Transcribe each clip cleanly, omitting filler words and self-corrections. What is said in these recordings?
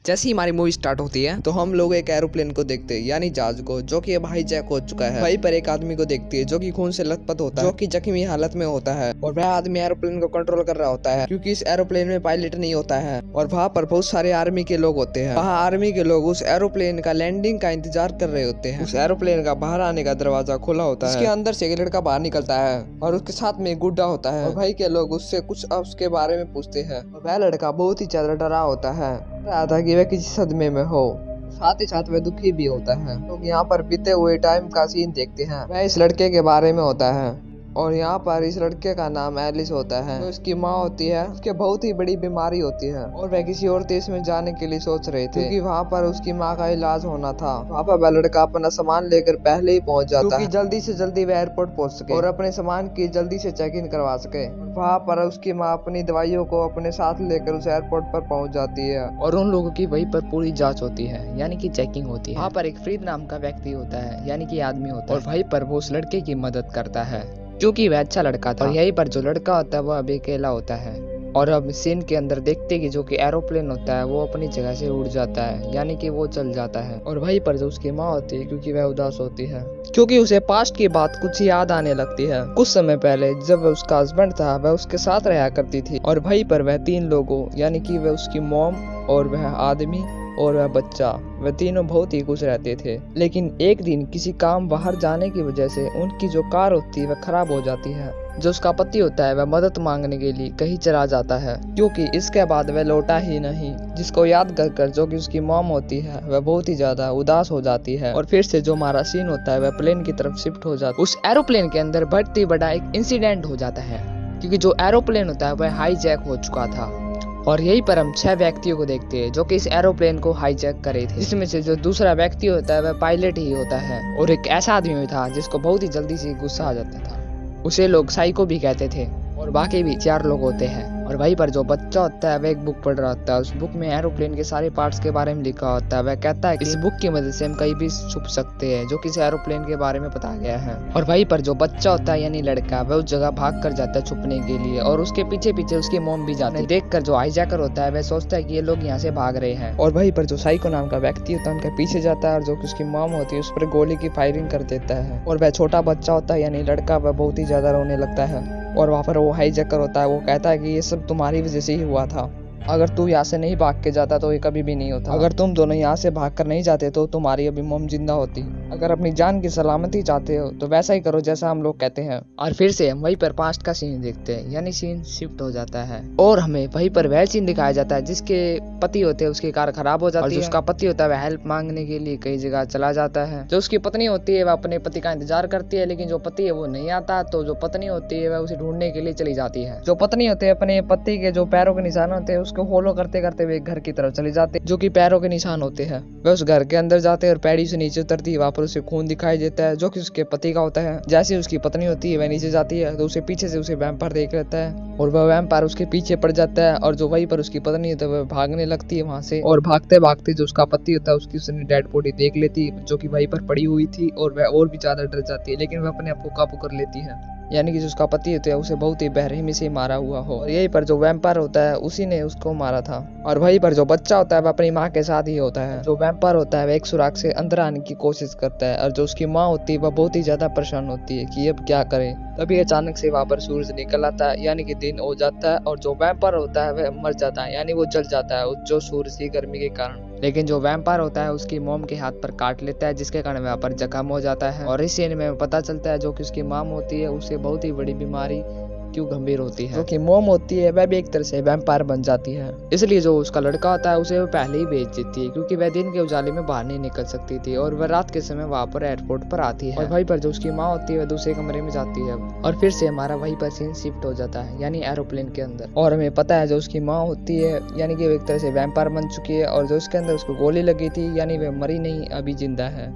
जैसे ही हमारी movie start होती है तो हम लोग एक एरोप्लेन को देखते हैं, यानी जहाज को, जो कि अब हाईजैक हो चुका है। वहीं पर एक आदमी को देखती है जो कि खून से लथपथ होता है, जो कि जख्मी हालत में होता है, और वह आदमी एरोप्लेन को कंट्रोल कर रहा होता है क्योंकि इस एरोप्लेन में पायलट नहीं होता है। और वहाँ पर बहुत सारे आर्मी के लोग होते हैं। वहाँ आर्मी के लोग उस एरोप्लेन का लैंडिंग का इंतजार कर रहे होते हैं। उस एरोप्लेन का बाहर आने का दरवाजा खुला होता है, उसके अंदर से एक लड़का बाहर निकलता है और उसके साथ में एक गुड्डा होता है। और भाई के लोग उससे कुछ उसके बारे में पूछते हैं और वह लड़का बहुत ही ज्यादा डरा होता है, रहा था कि वह किसी सदमे में हो, साथ ही साथ वह दुखी भी होता है। तो यहाँ पर बीते हुए टाइम का सीन देखते हैं। वह इस लड़के के बारे में होता है और यहाँ पर इस लड़के का नाम एलिस होता है। तो इसकी माँ होती है, उसके बहुत ही बड़ी बीमारी होती है और वह किसी और देश में जाने के लिए सोच रहे थे क्योंकि वहाँ पर उसकी माँ का इलाज होना था। वहाँ पर वह लड़का अपना सामान लेकर पहले ही पहुँच जाता है, जल्दी से जल्दी वह एयरपोर्ट पहुँच सके और अपने सामान की जल्दी से चेक इन करवा सके। वहाँ पर उसकी माँ अपनी दवाइयों को अपने साथ लेकर उस एयरपोर्ट पर पहुँच जाती है और उन लोगों की वहीं पर पूरी जांच होती है, यानी कि चेकिंग होती है। वहाँ पर एक फ्रीद नाम का व्यक्ति होता है, यानी कि आदमी होता है, और वहीं पर वो उस लड़के की मदद करता है क्योंकि वह अच्छा लड़का था। और यहीं पर जो लड़का होता है वह अभी अकेला होता है। और अब सीन के अंदर देखते कि जो कि एरोप्लेन होता है वो अपनी जगह से उड़ जाता है, यानी कि वो चल जाता है। और वहीं पर जो उसकी माँ होती है, क्योंकि वह उदास होती है क्योंकि उसे पास्ट की बात कुछ याद आने लगती है। कुछ समय पहले जब उसका हस्बैंड था वह उसके साथ रहा करती थी और वहीं पर वह तीन लोगों, यानी कि वह उसकी मॉम और वह आदमी और वह बच्चा, वह तीनों बहुत ही खुश रहते थे। लेकिन एक दिन किसी काम बाहर जाने की वजह से उनकी जो कार होती है वह खराब हो जाती है। जो उसका पति होता है वह मदद मांगने के लिए कहीं चला जाता है क्योंकि इसके बाद वह लौटा ही नहीं, जिसको याद कर जो कि उसकी मॉम होती है वह बहुत ही ज्यादा उदास हो जाती है। और फिर से जो हमारा सीन होता है वह प्लेन की तरफ शिफ्ट हो जाता है। उस एरोप्लेन के अंदर बहुत ही बड़ा एक इंसिडेंट हो जाता है क्योंकि जो एरोप्लेन होता है वह हाईजैक हो चुका था। और यहीं पर हम 6 व्यक्तियों को देखते हैं जो कि इस एरोप्लेन को हाईजैक करे थे, जिसमें से जो दूसरा व्यक्ति होता है वह पायलट ही होता है। और एक ऐसा आदमी भी था जिसको बहुत ही जल्दी से गुस्सा आ जाता था, उसे लोग साइको भी कहते थे। और बाकी भी 4 लोग होते हैं। और वहीं पर जो बच्चा होता है वह एक बुक पढ़ रहा होता है। उस बुक में एरोप्लेन के सारे पार्ट्स के बारे में लिखा होता है। वह कहता है कि इस बुक की मदद से हम कहीं भी छुप सकते हैं, जो किसी एरोप्लेन के बारे में बताया गया है। और वहीं पर जो बच्चा होता है यानी लड़का, वह उस जगह भाग कर जाता है छुपने के लिए और उसके पीछे पीछे उसकी मॉम भी जाती है। देखकर जो हाईजैकर होता है वह सोचता है कि ये लोग यहाँ से भाग रहे हैं। और वहीं पर जो साइको नाम का व्यक्ति होता है उनके पीछे जाता है और जो कि उसकी मॉम होती है उस पर गोली की फायरिंग कर देता है। और वह छोटा बच्चा होता है यानी लड़का, वह बहुत ही ज्यादा रोने लगता है। और वहाँ पर वो हाईजैकर होता है, वो कहता है कि ये सब तुम्हारी वजह से ही हुआ था, अगर तू यहाँ से नहीं भाग के जाता तो ये कभी भी नहीं होता। अगर तुम दोनों यहाँ से भाग कर नहीं जाते तो तुम्हारी अभी मॉम जिंदा होती। अगर अपनी जान की सलामती चाहते हो तो वैसा ही करो जैसा हम लोग कहते हैं। और फिर से हम वहीं पर पास्ट का सीन देखते हैं, यानी सीन शिफ्ट हो जाता है और हमें वहीं पर वह सीन दिखाया जाता है जिसके पति होते हैं उसकी कार खराब हो जाती है। और जो उसका पति होता है वह हेल्प मांगने के लिए कई जगह चला जाता है। जो उसकी पत्नी होती है वह अपने पति का इंतजार करती है, लेकिन जो पति है वो नहीं आता। तो जो पत्नी होती है वह उसे ढूंढने के लिए चली जाती है। जो पत्नी होती है अपने पति के जो पैरों के निशान होते हैं उसको फॉलो करते करते वे घर की तरफ चले जाते, जो कि पैरों के निशान होते हैं। वह उस घर के अंदर जाते हैं और पैड़ी से नीचे उतरती है, वहाँ पर उसे खून दिखाई देता है जो कि उसके पति का होता है। जैसे उसकी पत्नी होती है वह नीचे जाती है तो उसे पीछे से उसे वैम्पायर देख लेता है और वह वैम्पायर उसके पीछे पड़ जाता है। और जो वहीं पर उसकी पत्नी होती है वह भागने लगती है वहाँ से, और भागते भागते जो उसका पति होता है उसकी उसने डेड बॉडी देख लेती है जो कि वहीं पर पड़ी हुई थी। और वह और भी ज्यादा डर जाती है, लेकिन वह अपने आप को काबू कर लेती है, यानी कि जो उसका पति होता है उसे बहुत ही बेरहमी से मारा हुआ हो। और यहीं पर जो वैम्पायर होता है उसी ने उसको मारा था। और वहीं पर जो बच्चा होता है वह अपनी माँ के साथ ही होता है। जो वैम्पायर होता है वह एक सुराग से अंदर आने की कोशिश करता है और जो उसकी माँ होती है वह बहुत ही ज्यादा परेशान होती है कि अब क्या करे। तभी अचानक से वहाँ पर सूरज निकल आता है, यानी कि दिन हो जाता है और जो वैम्पायर होता है वह मर जाता है, यानी वो जल जाता है जो सूरज की गर्मी के कारण। लेकिन जो वैम्पायर होता है उसकी मॉम के हाथ पर काट लेता है, जिसके कारण वहाँ पर जख्म हो जाता है। और इस सीन में पता चलता है जो कि उसकी मॉम होती है उसे बहुत ही बड़ी बीमारी क्यों गंभीर होती है। जो कि मॉम होती है वह भी एक तरह से वैम्पायर बन जाती है, इसलिए जो उसका लड़का होता है उसे वो पहले ही बेच देती है क्योंकि वह दिन के उजाले में बाहर नहीं निकल सकती थी। और वह रात के समय वहाँ पर एयरपोर्ट पर आती है और वहीं पर जो उसकी माँ होती है वह दूसरे कमरे में जाती है। और फिर से हमारा वहीं पर सीन शिफ्ट हो जाता है, यानी एरोप्लेन के अंदर। और हमें पता है जो उसकी माँ होती है यानी कि वो एक तरह से वैम्पायर बन चुकी है और जो उसके अंदर उसको गोली लगी थी, यानी वह मरी नहीं, अभी जिंदा है।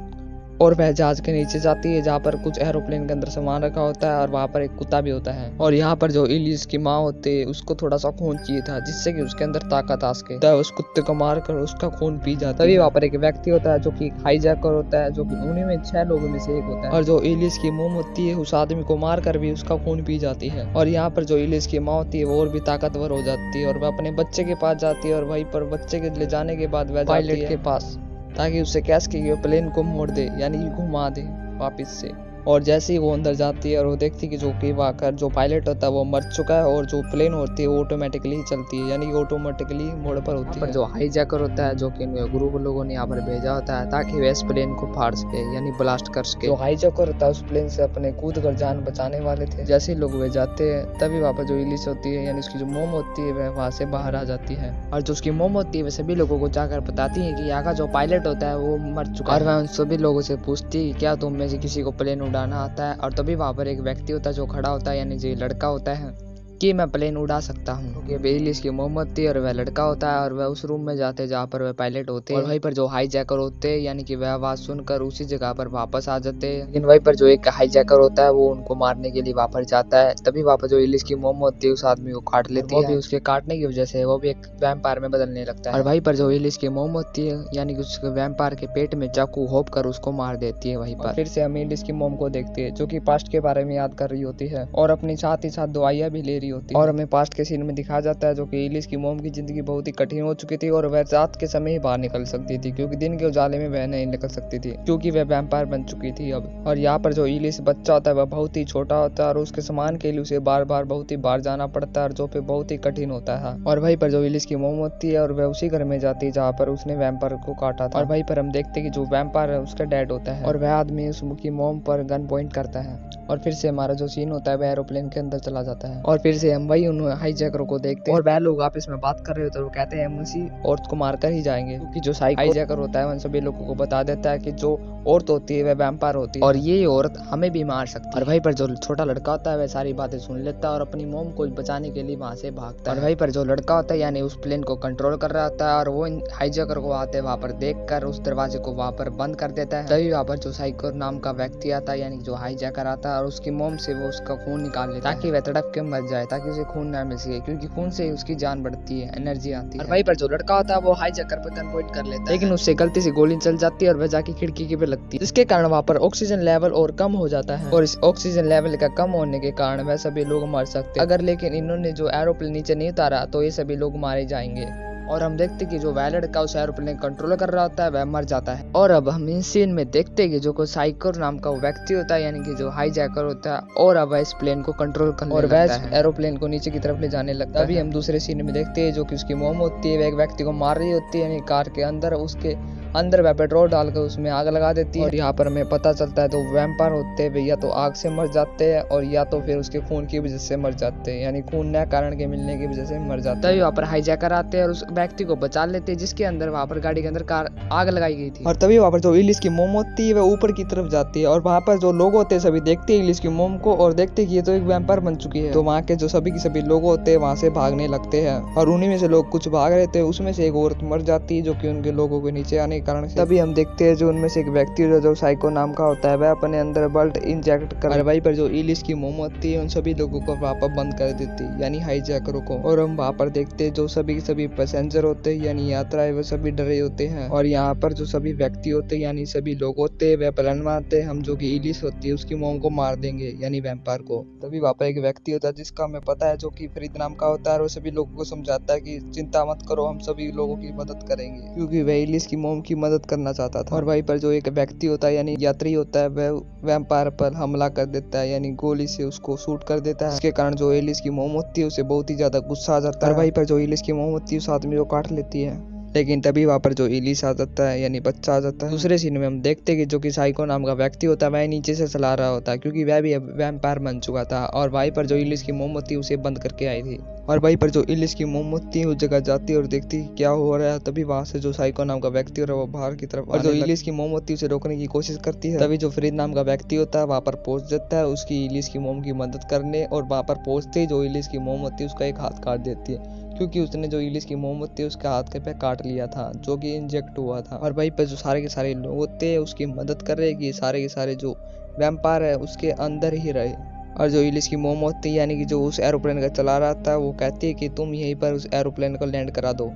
और वह जहाज के नीचे जाती है जहाँ पर कुछ एरोप्लेन के अंदर सामान रखा होता है और वहाँ पर एक कुत्ता भी होता है। और यहाँ पर जो इलियस की माँ होती है उसको थोड़ा सा खून चाहिए था जिससे कि उसके अंदर ताकत आ सके, तो उस कुत्ते को मारकर उसका खून पी जाता है। तभी वहाँ पर एक व्यक्ति होता है जो कि हाईजैकर होता है, जो कि उन्हीं में 6 लोगों में से एक होता है। और जो इलियस की मोम होती है उस आदमी को मारकर भी उसका खून पी जाती है। और यहाँ पर जो इलियस की माँ होती है वो और भी ताकतवर हो जाती है और वह अपने बच्चे के पास जाती है और वहीं पर बच्चे के ले जाने के बाद वह पायलट के पास ताकि उससे कह सके कि प्लेन को मोड़ दे यानी कि घुमा दे वापस से। और जैसे ही वो अंदर जाती है और वो देखती है कि जो कि वाकर जो पायलट होता है वो मर चुका है और जो प्लेन होती है वो ऑटोमेटिकली चलती है यानी कि ऑटोमेटिकली मोड़ पर होती है। जो हाईजैकर होता है जो कि ग्रुप लोगों ने यहाँ पर भेजा होता है ताकि वे इस प्लेन को फाड़ सके यानी ब्लास्ट कर सके। जो हाईजैकर होता है उस प्लेन से अपने कूद कर जान बचाने वाले थे। जैसे ही लोग वे जाते हैं तभी वहाँ पर जो इलियस होती है यानी उसकी जो मोम होती है वह वहाँ से बाहर आ जाती है और जो उसकी मोम होती है वह सभी लोगों को जाकर बताती है कि यहाँ का जो पायलट होता है वो मर चुका है। और वह उन सभी लोगों से पूछती है क्या तुम में से किसी को प्लेन उड़ाना आता है। और तभी वहाँ पर एक व्यक्ति होता है जो खड़ा होता है यानी जो लड़का होता है कि मैं प्लेन उड़ा सकता हूँ, क्योंकि इलियस की मोहम्मद थी और वह लड़का होता है और वह उस रूम में जाते हैं जहाँ पर वह पायलट होते हैं। और वहीं पर जो हाईजैकर होते हैं यानी कि वह आवाज सुनकर उसी जगह पर वापस आ जाते हैं। लेकिन वहीं पर जो एक हाईजैकर होता है वो उनको मारने के लिए वापस जाता है। तभी वहाँ पर जो इलियस की मोहम्मद थी उस आदमी को काट लेती है। वो भी उसके काटने की वजह से वो भी एक वैम्पायर में बदलने लगता है। और वहीं पर जो इलियस की मोहम्मद थी यानी कि उसके वैम्पायर के पेट में चाकू घोंप कर उसको मार देती है। वहीं पर फिर से हम इलियस की मोम को देखते हैं जो कि पास्ट के बारे में याद कर रही होती है और अपनी साथ ही साथ दवाइयाँ भी ले रही होती है। और हमें पास्ट के सीन में दिखाया जाता है जो कि इलियस की मोम की जिंदगी बहुत ही कठिन हो चुकी थी और वह रात के समय ही बाहर निकल सकती थी क्योंकि दिन के उजाले में वह नहीं निकल सकती थी क्योंकि वह वैम्पायर बन चुकी थी अब। और यहाँ पर जो इलियस बच्चा होता है वह बहुत ही छोटा होता है और उसके सामान के लिए उसे बार बार बहुत ही बार जाना पड़ता है और जो बहुत ही कठिन होता है। और वहीं पर जो इलियस की मोम होती है और वह उसी घर में जाती है जहाँ पर उसने वैम्पायर को काटा था। और वहीं पर हम देखते हैं कि जो वैम्पायर है उसका डैड होता है और वह आदमी उसकी मोम पर गन पॉइंट करता है। और फिर से हमारा जो सीन होता है वह एरोप्लेन के अंदर चला जाता है और फिर से हम वही उन हाईजैकरों को देखते हैं और वह लोग आपस में बात कर रहे होते हैं। वो कहते हैं हम उसी औरत को मारकर ही जाएंगे क्योंकि जो हाईजैकर होता है उन सभी लोगों को बता देता है कि जो औरत होती है वह वैम्पायर होती है और ये औरत हमें भी मार सकती है। और वहीं पर जो छोटा लड़का होता है वह सारी बातें सुन लेता है और अपनी मोम को बचाने के लिए वहां से भागता है। और वहीं पर जो लड़का होता है यानी उस प्लेन को कंट्रोल कर रहा होता है और वो हाईजैकर को आते वहां पर देखकर उस दरवाजे को वहां पर बंद कर देता है। तभी वहां पर जो साइको नाम का व्यक्ति आता है यानी जो हाईजैकर आता है और उसकी मोम से वो उसका खून निकाल लेता है ताकि वह तड़प के मर जाए ताकि उसे खून ना मिल सके क्योंकि खून से उसकी जान बढ़ती है, एनर्जी आती है। और वहीं पर जो लड़का होता है वो हाईजैकर पर गन पॉइंट कर लेता है लेकिन उससे गलती से गोली चल जाती है और वह जाके खिड़की के पे लगती है जिसके कारण वहाँ पर ऑक्सीजन लेवल और कम हो जाता है और इस ऑक्सीजन लेवल का कम होने के कारण वह सभी लोग मर सकते हैं। अगर लेकिन इन्होंने जो एरोप्लेन नीचे नहीं उतारा तो ये सभी लोग मारे जाएंगे। और हम देखते कि जो वह लड़का उस एरोप्लेन कंट्रोल कर रहा होता है वह मर जाता है। और अब हम इस सीन में देखते कि जो कोई साइकोर नाम का व्यक्ति होता है यानी कि जो हाईजैकर होता है और अब वह इस प्लेन को कंट्रोल करने और वह एरोप्लेन को नीचे की तरफ ले जाने लगता है। अभी हम दूसरे सीन में देखते हैं जो कि उसकी मोम होती है वह एक व्यक्ति को मार रही होती है यानी कार के अंदर उसके अंदर वह पेट्रोल डालकर उसमें आग लगा देती है। और यहाँ पर हमें पता चलता है तो वैम्पायर होते हैं या तो आग से मर जाते हैं और या तो फिर उसके खून की वजह से मर जाते हैं यानी खून न कारण के मिलने की वजह से मर जाते हैं। तभी वहाँ पर हाईजैकर आते हैं और उस व्यक्ति को बचा लेते हैं जिसके अंदर वहाँ पर गाड़ी के अंदर कार आग लगाई गई थी। और तभी वहाँ पर जो इलियस की मोम होती है वह ऊपर की तरफ जाती है और वहाँ पर जो लोग होते हैं सभी देखते हैं इलियस की मोम को और देखते हैं कि ये तो एक वैम्पायर बन चुकी है। तो वहाँ के जो सभी के सभी लोग होते हैं वहाँ से भागने लगते हैं और उन्हीं में से लोग कुछ भाग रहे थे उसमें से एक औरत मर जाती है जो कि उनके लोगों के नीचे आने के कारण। तभी हम देखते हैं जो उनमें से एक व्यक्ति जो साइको नाम का होता है वह अपने अंदर बल्ट इंजेक्ट कर वहीं पर जो इलियस की मोम होती है उन सभी लोगों को वहाँ पर बंद कर देती है यानी हाईजैकरों को। और हम वहाँ पर देखते हैं जो सभी के सभी पैसेंजर होते हैं यानी यात्रा है वो सभी डरे होते हैं। और यहाँ पर जो सभी व्यक्ति होते हैं यानी सभी लोग होते हैं वह प्लान मारते हैं हम जो कि इलियस होती है उसकी मोम को मार देंगे यानी वैम्पायर को। तभी वहाँ पर एक व्यक्ति होता है जिसका हमें पता है जो कि फरीद नाम का होता है और वो सभी लोगों को समझाता है कि चिंता मत करो हम सभी लोगों की मदद करेंगे क्योंकि वह इलियस की मोम की मदद करना चाहता था। और वहीं पर जो एक व्यक्ति होता है यानी यात्री होता है वह वैम्पायर पर हमला कर देता है यानी गोली से उसको शूट कर देता है जिसके कारण जो इलियस की मोम होती है उसे बहुत ही ज्यादा गुस्सा आ जाता है। और वहीं पर जो इलियस की मोम होती है उस आदमी को काट लेती है लेकिन तभी वहाँ पर जो इलियस आ जाता है यानी बच्चा आ जाता है। दूसरे सीन में हम देखते हैं कि जो कि साइको नाम का व्यक्ति होता है वह नीचे से चला रहा होता है क्योंकि वह भी अब वैम्पायर बन चुका था और वहीं पर जो इलियस की मोम होती है उसे बंद करके आई थी। और वहीं पर जो इलियस की मोम होती है उस जगह जाती है और देखती है क्या हो रहा है। तभी वहाँ से जो साइको नाम का व्यक्ति हो रहा है वो बाहर की तरफ और जो इलियस की मोम होती है उसे रोकने की कोशिश करती है। तभी जो फरीद नाम का व्यक्ति होता है वहाँ पर पहुंच जाता है उसकी इलियस की मोम की मदद करने और वहाँ पर पहुंचते ही जो इलियस की मोम होती है उसका एक हाथ काट देती है क्योंकि उसने जो इलिस की मोमबत्ती उसके हाथ के पे काट लिया था, जो कि इंजेक्ट हुआ था। और वहीं पर जो सारे के सारे लोग होते हैं उसकी मदद कर रहे कि सारे के सारे जो वैम्पायर है उसके अंदर ही रहे। और जो इलिस की मोम होती है यानी कि जो उस एरोप्लेन का चला रहा था, वो कहती है कि तुम यहीं पर उस एरोप्लेन को लैंड करा दो,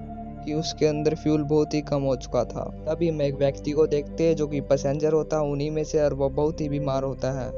कि उसके अंदर फ्यूल बहुत ही कम हो चुका था। तभी हम एक व्यक्ति को देखते हैं जो कि पैसेंजर होता है उन्हीं में से, और वो बहुत ही बीमार होता है।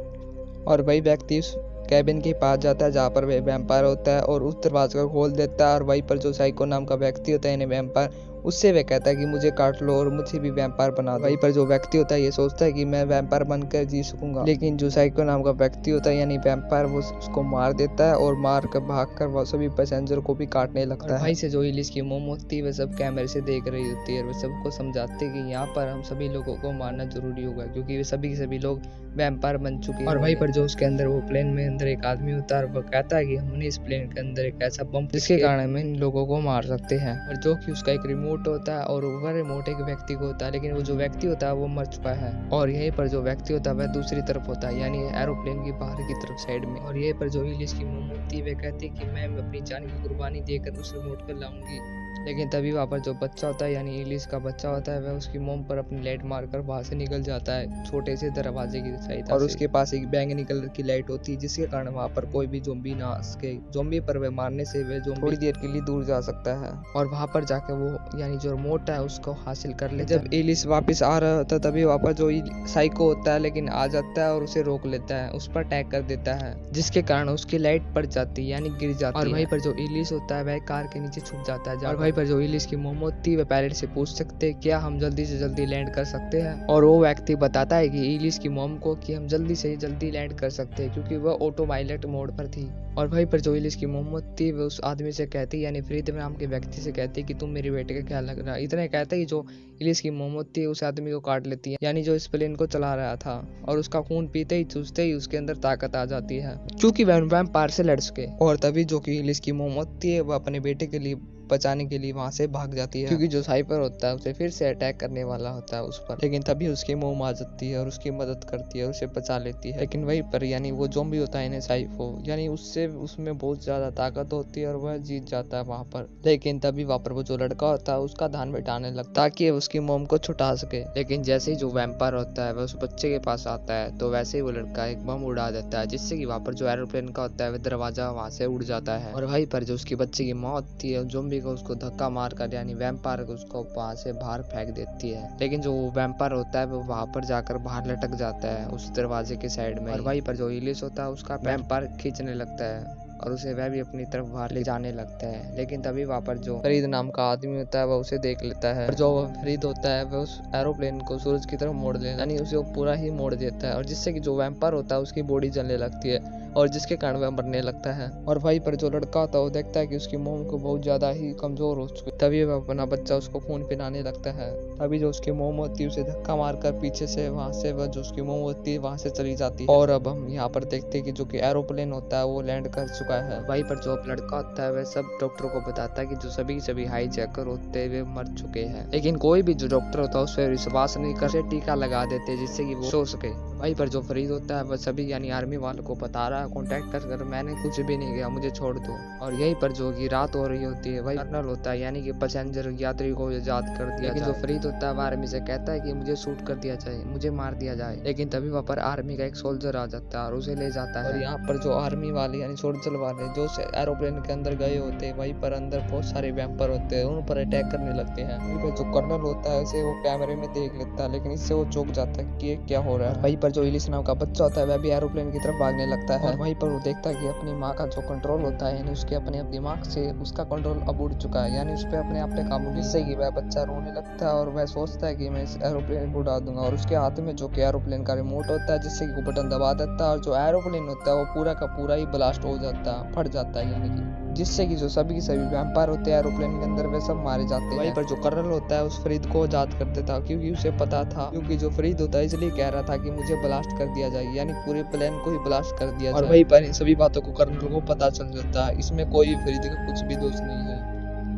और वही व्यक्ति उस कैबिन के पास जाता है जहाँ पर वह वैम्पायर होता है और उस दरवाजे को खोल देता है। और वहीं पर जो साइको नाम का व्यक्ति होता है यानी वैम्पायर, उससे वह कहता है कि मुझे काट लो और मुझे भी वैम्पायर बना दो। वहीं पर जो व्यक्ति होता है ये सोचता है कि मैं वैम्पायर बनकर जी सकूंगा, लेकिन जो साइको नाम का व्यक्ति होता है यानी वैम्पायर, वो उसको मार देता है और मार कर भाग कर वो सभी पैसेंजर को भी काटने लगता है। भाई से जो इलिस की मोम होती है वह सब कैमरे से देख रही होती है और वह सबको समझाते हैं कि यहाँ पर हम सभी लोगों को मारना जरूरी होगा, क्योंकि वे सभी के सभी लोग वैम्पायर बन चुके हैं। और वहीं पर जो उसके अंदर वो प्लेन में अंदर एक आदमी होता है और वह कहता है कि हमने इस प्लेन के अंदर एक ऐसा बम जिसके कारण हम इन लोगों को मार सकते हैं। और जो कि उसका एक रिमोट होता है और वह रिमोट एक व्यक्ति को होता है, लेकिन वो जो व्यक्ति होता है वो मर चुका है। और यहीं पर जो व्यक्ति होता है वह दूसरी तरफ होता है, यानी एरोप्लेन की बाहर की तरफ साइड में। और यहीं पर जो इलिस की मोम होती है वह कहती है कि मैं अपनी जान की कुर्बानी देकर उस रिमोट को लाऊंगी। लेकिन तभी वहाँ पर जो बच्चा होता है यानी इलिस का बच्चा होता है वह उसकी मोम पर अपनी लाइट मारकर वहां से निकल जाता है छोटे से दरवाजे की सहायता और उसके पास एक बैंगनी कलर की लाइट होती है, जिसके कारण वहाँ पर कोई भी ज़ॉम्बी ना आ सके। ज़ॉम्बी पर वह मारने से वह ज़ॉम्बी थोड़ी देर के लिए दूर जा सकता है और वहाँ पर जाकर वो यानी जो रिमोट है उसको हासिल कर लेता है। जब इलिस वापस आ रहा होता है तभी वहाँ पर जो साइको होता है लेकिन आ जाता है और उसे रोक लेता है, उस पर अटैक कर देता है, जिसके कारण उसकी लाइट पड़ जाती है यानी गिर जाती है। और वहीं पर जो इलिस होता है वह कार के नीचे छुप जाता है। और वहीं पर जो इलिस की मोम होती है वह पायलट से पूछ सकते हैं क्या हम जल्दी से जल्दी लैंड कर सकते हैं, और वो व्यक्ति बताता है कि इलिस की मोम को कि हम जल्दी से जल्दी लैंड कर सकते हैं क्योंकि वह ऑटो पायलट मोड पर थी। और वहीं पर जो इलिस की मोम होती है वह उस आदमी से कहती है यानी फ्रीद नाम के व्यक्ति से कहती है कि तुम मेरे बेटे का ख्याल रखना। इतना कहता है कि जो इलिस की मोम होती है उस आदमी को काट लेती है, यानी जो इस प्लेन को चला रहा था, और उसका खून पीते ही चूसते ही उसके अंदर ताकत आ जाती है क्योंकि वह वैम्पायर से लड़ सके। और तभी जो कि इलिस की मोम होती है वह अपने बेटे के लिए बचाने के लिए वहां से भाग जाती है क्योंकि जो साइपर होता है उसे फिर से अटैक करने वाला होता है उस पर। लेकिन तभी उसकी मोम आ जाती है और उसकी मदद करती है और उसे बचा लेती है। लेकिन वहीं पर यानी वो ज़ॉम्बी होता है साइको, यानी उससे उसमें बहुत ज्यादा ताकत होती है और वह जीत जाता है वहां पर। लेकिन तभी वहां पर वो जो लड़का होता है उसका ध्यान बिठाने लगता ताकि उसकी मोम को छुटा सके। लेकिन जैसे ही जो वैम्पायर होता है वह उस बच्चे के पास आता है तो वैसे ही वो लड़का एक बम उड़ा देता है, जिससे कि वहां पर जो एरोप्लेन का होता है वह दरवाजा वहां से उड़ जाता है। और वहीं पर जो उसकी बच्चे की मौत थी ज़ॉम्बी को उसको धक्का मारकर यानी वैम्पायर को उसको वहां से बाहर फेंक देती है। लेकिन जो वैम्पायर होता है वो वहां पर जाकर बाहर लटक जाता है उस दरवाजे के साइड में। और वहीं पर जो इलिस होता है उसका वैम्पायर खींचने लगता है और उसे वह भी अपनी तरफ बाहर ले जाने लगता है। लेकिन तभी वहाँ पर जो फरीद नाम का आदमी होता है वह उसे देख लेता है और जो फरीद होता है वह उस एरोप्लेन को सूरज की तरफ मोड़ देता है, यानी उसे वो पूरा ही मोड़ देता है, और जिससे कि जो वैम्पायर होता है उसकी बॉडी जलने लगती है और जिसके कारण वह मरने लगता है। और वहीं पर जो लड़का होता है वो देखता है कि उसकी मोम को बहुत ज्यादा ही कमजोर हो चुकी है, तभी वह अपना बच्चा उसको खून पिलाने लगता है। तभी जो उसकी मोम होती है उसे धक्का मारकर पीछे से वहां से वह जो उसकी मोम होती है वहां से चली जाती है। और अब हम यहाँ पर देखते हैं कि जो कि एरोप्लेन होता है वो लैंड कर चुका है। वहीं पर जो लड़का होता है वह सब डॉक्टर को बताता है कि जो सभी हाईजैकर होते हुए मर चुके हैं, लेकिन कोई भी जो डॉक्टर होता है उस पर विश्वास नहीं कर टीका लगा देते जिससे कि वो सो सके। वहीं पर जो फरीद होता है वह सभी यानी आर्मी वालों को बता रहा है कॉन्टेक्ट कर मैंने कुछ भी नहीं किया, मुझे छोड़ दो। और यहीं पर जो कि रात हो रही होती है वही कर्नल होता है यानी कि पैसेंजर यात्री को आजाद कर दिया जाए। जो फरीद होता है वह आर्मी से कहता है कि मुझे शूट कर दिया जाए, मुझे मार दिया जाए। लेकिन तभी वहाँ पर आर्मी का एक सोल्जर आ जाता है और उसे ले जाता है। और यहाँ पर जो आर्मी वाले यानी सोल्जर वाले जो एरोप्लेन के अंदर गए होते हैं वहीं पर अंदर बहुत सारे वैम्पायर होते हैं, उन पर अटैक करने लगते हैं। जो कर्नल होता है उसे वो कैमरे में देख लेता है, लेकिन इससे वो चौंक जाता है कि ये क्या हो रहा है। वहीं पर जो इलिस नाम का बच्चा होता है वह भी एरोप्लेन की तरफ भागने लगता है। और वहीं पर वो देखता है कि अपनी माँ का जो कंट्रोल होता है यानी उसके अपने दिमाग से उसका कंट्रोल अब उड़ चुका है, यानी उस पर अपने आप पे काबू, जिससे कि वह बच्चा रोने लगता है और वह सोचता है कि मैं इस एरोप्लेन को उड़ा दूंगा। और उसके हाथ में जो कि एरोप्लेन का रिमोट होता है जिससे कि वो बटन दबा देता है और जो एरोप्लेन होता है वो पूरा का पूरा ही ब्लास्ट हो जाता है, फट जाता है, यानी कि जिससे कि जो सभी वैम्पायर होते हैं एरोप्लेन के अंदर वे सब मारे जाते हैं। वहीं पर जो कर्नल होता है उस फरीद को आजाद कर देता है क्योंकि उसे पता था, क्योंकि जो फरीद होता है इसलिए कह रहा था कि मुझे ब्लास्ट कर दिया जाए, यानी पूरे प्लेन को ही ब्लास्ट कर दिया जाए। और वहीं पर इन सभी बातों को कर्नल को पता चल जाता है, इसमें कोई फरीद का कुछ भी दोष नहीं है।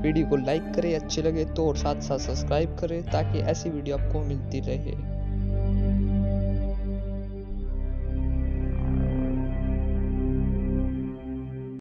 वीडियो को लाइक करें अच्छी लगे तो, और साथ साथ सब्सक्राइब करें ताकि ऐसी वीडियो आपको मिलती रहे।